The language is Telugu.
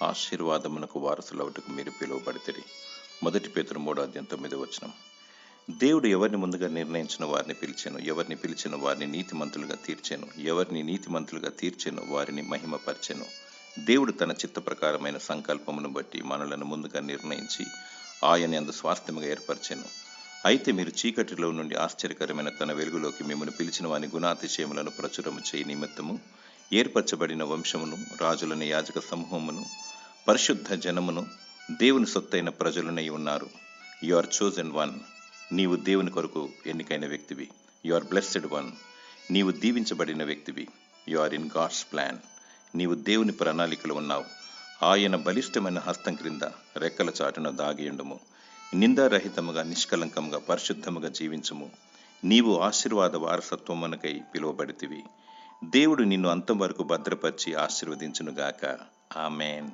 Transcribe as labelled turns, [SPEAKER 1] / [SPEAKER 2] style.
[SPEAKER 1] ఆశీర్వాదమునకు వారసులవుటకు మీరు పిలువబడితిరి. 1 పేతురు 3:9. దేవుడు ఎవరిని ముందుగా నిర్ణయించిన వారిని పిలిచెను, ఎవరిని పిలిచిన వారిని నీతిమంతులుగా తీర్చెను, ఎవరిని నీతిమంతులుగా తీర్చెను వారిని మహిమపరచెను. దేవుడు తన చిత్త ప్రకారమైన సంకల్పమును బట్టి మనలను ముందుగా నిర్ణయించి ఆయన యందు స్వాస్థ్యముగా ఏర్పరచెను. అయితే మీరు చీకటిలో నుండి ఆశ్చర్యకరమైన తన వెలుగులోకి మిమ్మల్ని పిలిచిన వాని గుణాతిశయములను ప్రచురము చేయి నిమిత్తము ఏర్పరచబడిన వంశమును, రాజులను, యాజక సమూహమును, పరిశుద్ధ జనమును, దేవుని సొత్తైన ప్రజలనై ఉన్నారు. You are chosen one. నీవు దేవుని కొరకు ఎన్నికైన వ్యక్తివి. You are blessed one. నీవు దీవించబడిన వ్యక్తివి. You are in God's plan. నీవు దేవుని ప్రణాళికలు ఉన్నావు. ఆయన బలిష్టమైన హస్తం క్రింద రెక్కల చాటున దాగియుండుము. నిందారహితముగా, నిష్కలంకముగా, పరిశుద్ధముగా జీవించుము. నీవు ఆశీర్వాద వారసత్వమునకై పిలువబడితివి. దేవుడు నిన్ను అంతం వరకు భద్రపరిచి ఆశీర్వదించునుగాక. ఆమేన్.